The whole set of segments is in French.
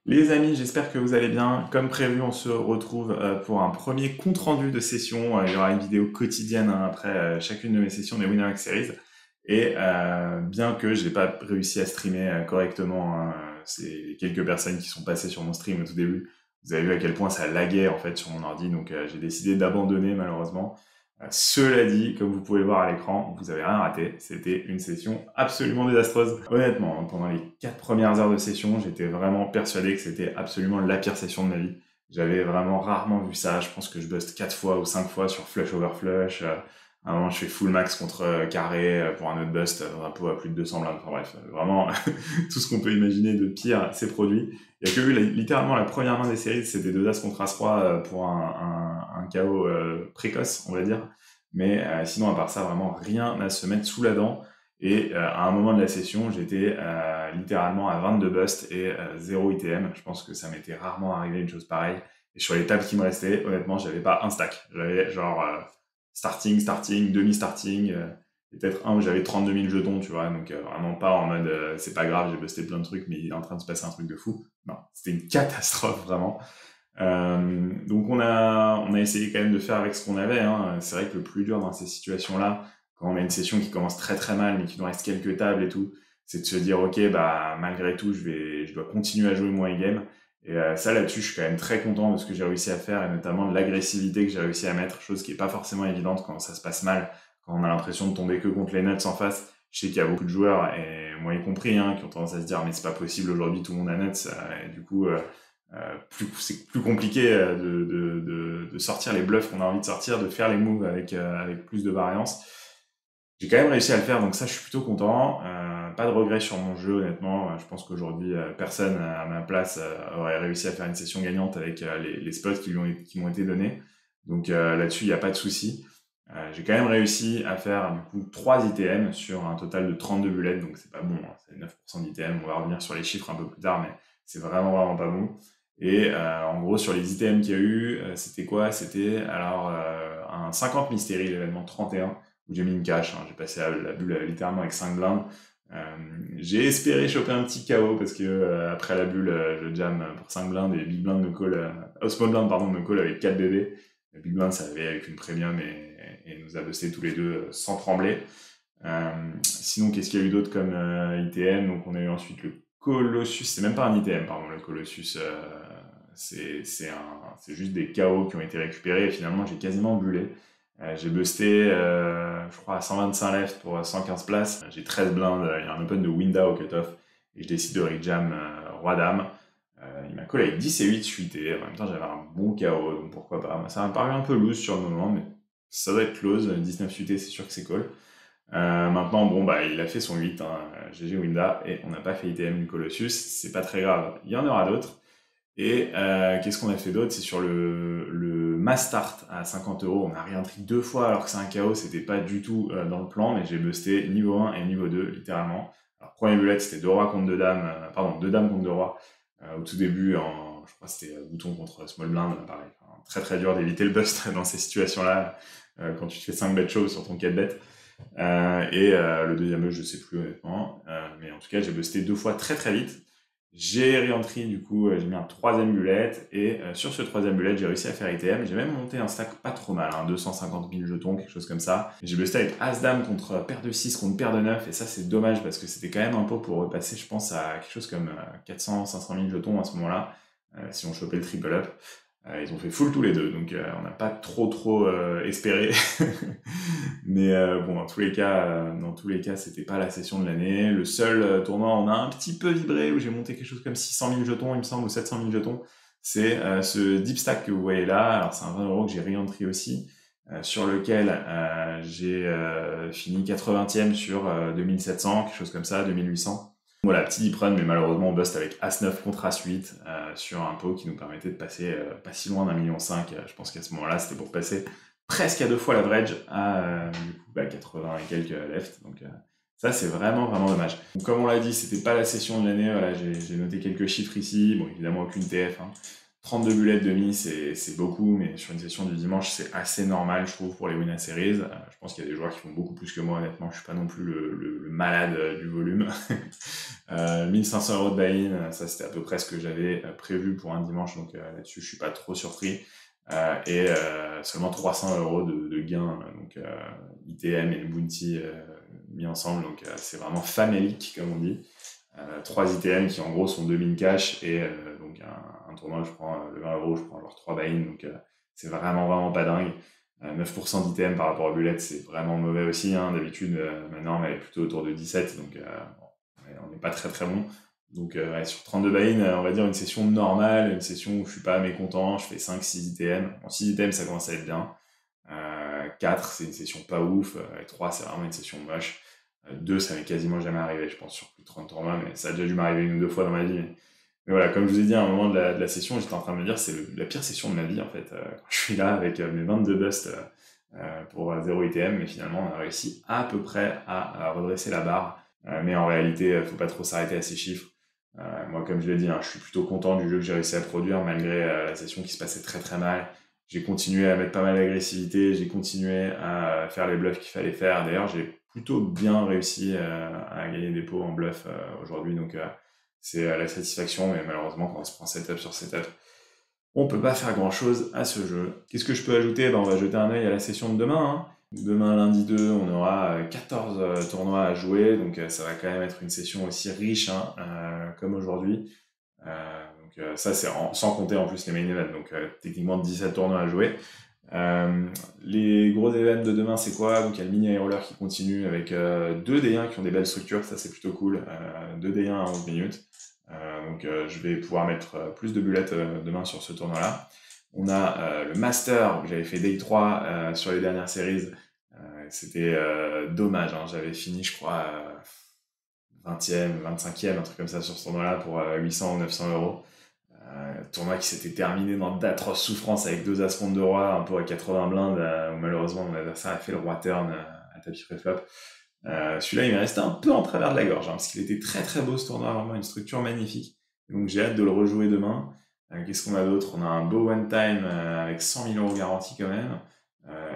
Les amis, j'espère que vous allez bien. Comme prévu, on se retrouve pour un premier compte-rendu de session. Il y aura une vidéo quotidienne hein, après chacune de mes sessions des Winamax Series. Et bien que je n'ai pas réussi à streamer correctement, hein, c'est quelques personnes qui sont passées sur mon stream au tout début. Vous avez vu à quel point ça laguait en fait sur mon ordi, donc j'ai décidé d'abandonner malheureusement. Cela dit, comme vous pouvez le voir à l'écran, vous avez rien raté. C'était une session absolument désastreuse. Honnêtement, hein, pendant les 4 premières heures de session, j'étais vraiment persuadé que c'était absolument la pire session de ma vie. J'avais vraiment rarement vu ça. Je pense que je bust 4 fois ou 5 fois sur flush over flush. À un moment, je fais full max contre carré pour un autre bust dans un pot à plus de 200 blindes. Enfin bref, vraiment, tout ce qu'on peut imaginer de pire s'est produit. Il y a que eu littéralement la première main des séries, c'était 2 As contre As-Roi pour un KO précoce, on va dire. Mais sinon, à part ça, vraiment rien à se mettre sous la dent. Et à un moment de la session, j'étais littéralement à 22 busts et 0 ITM. Je pense que ça m'était rarement arrivé une chose pareille. Et sur les tables qui me restaient, honnêtement, j'avais pas un stack. J'avais genre starting, demi-starting, et peut-être un où j'avais 32 000 jetons, tu vois. Donc vraiment pas en mode c'est pas grave, j'ai busté plein de trucs, mais il est en train de se passer un truc de fou. Non, c'était une catastrophe vraiment. Donc on a essayé quand même de faire avec ce qu'on avait. Hein. C'est vrai que le plus dur dans ces situations-là, quand on a une session qui commence très très mal, mais qu'il nous reste quelques tables et tout, c'est de se dire ok bah malgré tout je dois continuer à jouer mon game. Et ça là-dessus, je suis quand même très content de ce que j'ai réussi à faire et notamment de l'agressivité que j'ai réussi à mettre, chose qui est pas forcément évidente quand ça se passe mal, quand on a l'impression de tomber que contre les nuts en face. Je sais qu'il y a beaucoup de joueurs, et moi y compris, hein, qui ont tendance à se dire mais c'est pas possible aujourd'hui, tout le monde a nuts, et du coup c'est plus compliqué de sortir les bluffs qu'on a envie de sortir, de faire les moves avec plus de variance. J'ai quand même réussi à le faire, donc ça je suis plutôt content. Pas de regrets sur mon jeu, honnêtement. Je pense qu'aujourd'hui, personne à ma place aurait réussi à faire une session gagnante avec les spots qui m'ont été donnés. Donc là-dessus, il n'y a pas de souci. J'ai quand même réussi à faire du coup 3 ITM sur un total de 32 bullets, donc c'est pas bon, hein, c'est 9% d'ITM. On va revenir sur les chiffres un peu plus tard, mais c'est vraiment pas bon. Et en gros, sur les ITM qu'il y a eu, c'était quoi? C'était alors un 50 Mystery, l'événement 31, où j'ai mis une cache. Hein. J'ai passé la bulle littéralement avec 5 blindes. J'ai espéré choper un petit KO parce que après la bulle, je jam pour 5 blindes et Big Blind me call, Small Blind pardon, me call avec 4 bébés. Big Blind, ça avait avec une premium et nous a busté tous les deux sans trembler. Sinon, qu'est-ce qu'il y a eu d'autre comme ITM? Donc, on a eu ensuite le Colossus, c'est même pas un ITM, pardon, le Colossus, c'est juste des KO qui ont été récupérés et finalement j'ai quasiment bullé. J'ai busté, je crois, à 125 left pour 115 places. J'ai 13 blindes, il y a un open de Winda au cutoff et je décide de rejam Roi-Dame. Il m'a collé avec 10 et 8 suités. En même temps, j'avais un bon KO, donc pourquoi pas. Ça m'a paru un peu loose sur le moment, mais ça doit être close. 19 suités, c'est sûr que c'est call. Maintenant, bon, bah, il a fait son 8, hein, GG Winda, et on n'a pas fait ITM du Colossus, c'est pas très grave, il y en aura d'autres. Et qu'est-ce qu'on a fait d'autre? C'est sur le Mass Start à 50 euros, on a réentré 2 fois alors que c'est un KO, c'était pas du tout dans le plan, mais j'ai busté niveau 1 et niveau 2, littéralement. Alors, premier bullet, c'était 2 rois contre 2 dames, pardon, 2 dames contre 2 rois, au tout début, je crois que c'était bouton contre small blind, pareil. Enfin, très très dur d'éviter le bust dans ces situations-là, quand tu te fais 5 bet show sur ton 4 bet. Le deuxième je sais plus honnêtement, mais en tout cas j'ai busté 2 fois très très vite. J'ai réentré du coup, j'ai mis un troisième bullet et sur ce troisième bullet j'ai réussi à faire ITM. J'ai même monté un stack pas trop mal, hein, 250 000 jetons, quelque chose comme ça. J'ai busté avec As-Dame contre paire de 6 contre paire de 9 et ça c'est dommage parce que c'était quand même un pot pour repasser je pense à quelque chose comme 400-500 000 jetons à ce moment-là, si on chopait le triple up. Ils ont fait full tous les deux, donc on n'a pas trop espéré. Mais bon, dans tous les cas, c'était pas la session de l'année. Le seul tournoi, on a un petit peu vibré où j'ai monté quelque chose comme 600 000 jetons, il me semble, ou 700 000 jetons. C'est ce deep stack que vous voyez là. Alors c'est un 20 euros que j'ai re-entry aussi, sur lequel j'ai fini 80e sur 2700, quelque chose comme ça, 2800. Voilà, petit deep run, mais malheureusement on bust avec As-9 contre As-8 sur un pot qui nous permettait de passer pas si loin d'1,5 million. Je pense qu'à ce moment-là, c'était pour passer presque à 2 fois l'average à du coup, 80 et quelques left. Donc ça, c'est vraiment dommage. Donc, comme on l'a dit, c'était pas la session de l'année. Voilà, j'ai noté quelques chiffres ici. Bon, évidemment, aucune TF. Hein. 32 bullets demi, c'est beaucoup, mais sur une session du dimanche, c'est assez normal, je trouve, pour les Winner Series. Je pense qu'il y a des joueurs qui font beaucoup plus que moi, honnêtement. Je suis pas non plus le malade du volume. 1500 € de buy-in, ça c'était à peu près ce que j'avais prévu pour un dimanche, donc là-dessus, je suis pas trop surpris. Et seulement 300 € de gains, donc ITM et le Bounty mis ensemble, donc c'est vraiment famélique, comme on dit. 3 ITM qui en gros sont 2000 cash et donc un tournoi je prends le 20 €, je prends genre 3 buy-in, donc c'est vraiment pas dingue. 9% d'ITM par rapport au bullet, c'est vraiment mauvais aussi, hein. D'habitude ma norme elle est plutôt autour de 17, donc on n'est pas très bon. Donc ouais, sur 32 buy-in, on va dire une session normale, une session où je suis pas mécontent, je fais 5-6 ITM. Bon, 6 ITM ça commence à être bien. 4 c'est une session pas ouf, et 3 c'est vraiment une session moche. 2 ça m'est quasiment jamais arrivé, je pense, sur plus de 30 tournois, mais ça a déjà dû m'arriver une ou deux fois dans ma vie. Mais voilà, comme je vous ai dit à un moment de la session, j'étais en train de me dire c'est la pire session de ma vie en fait, quand je suis là avec mes 22 busts pour 0 ITM, mais finalement on a réussi à peu près à redresser la barre. Mais en réalité, faut pas trop s'arrêter à ces chiffres. Moi, comme je l'ai dit, hein, je suis plutôt content du jeu que j'ai réussi à produire malgré la session qui se passait très mal. J'ai continué à mettre pas mal d'agressivité, j'ai continué à faire les bluffs qu'il fallait faire. D'ailleurs, j'ai plutôt bien réussi à gagner des pots en bluff aujourd'hui, donc c'est la satisfaction, mais malheureusement, quand on se prend setup sur setup, on peut pas faire grand chose à ce jeu. Qu'est-ce que je peux ajouter? On va jeter un œil à la session de demain, hein. Demain, lundi 2, on aura 14 tournois à jouer, donc ça va quand même être une session aussi riche, hein, comme aujourd'hui. Donc ça, c'est sans compter en plus les main events, donc techniquement 17 tournois à jouer. Les gros événements de demain, c'est quoi? Donc il y a le mini roller qui continue avec 2 D1 qui ont des belles structures, ça c'est plutôt cool. 2 D1 à 11 minutes. Donc je vais pouvoir mettre plus de bullets demain sur ce tournoi-là. On a le Master, où j'avais fait Day 3 sur les dernières séries. C'était dommage, hein. J'avais fini, je crois, 20e, 25e, un truc comme ça sur ce tournoi-là pour 800 ou 900 €. Tournoi qui s'était terminé dans d'atroces souffrances avec 2 as de roi, un peu à 80 blindes, où malheureusement mon adversaire a fait le roi turn à tapis préflop. Celui-là, il m'est resté un peu en travers de la gorge, hein, parce qu'il était très beau ce tournoi, vraiment une structure magnifique. Donc j'ai hâte de le rejouer demain. Qu'est-ce qu'on a d'autre? On a un beau one time avec 100 000 € garantis quand même.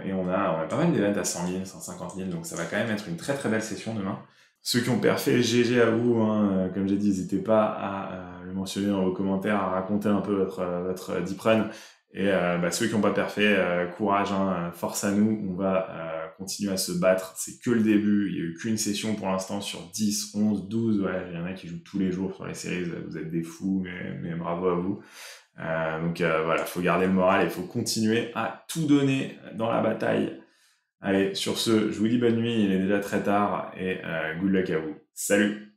Et on a pas mal d'événements à 100 000, 150 000, donc ça va quand même être une très belle session demain. Ceux qui ont perfait, GG à vous, hein. Comme j'ai dit, n'hésitez pas à le mentionner dans vos commentaires, à raconter un peu votre deep run. Et ceux qui n'ont pas perfait, courage, hein, force à nous, on va continuer à se battre. C'est que le début, il n'y a eu qu'une session pour l'instant sur 10, 11, 12, ouais, il y en a qui jouent tous les jours sur les séries, vous êtes des fous, mais bravo à vous. Donc voilà, faut garder le moral et faut continuer à tout donner dans la bataille. Allez, sur ce, je vous dis bonne nuit, il est déjà très tard et good luck à vous. Salut!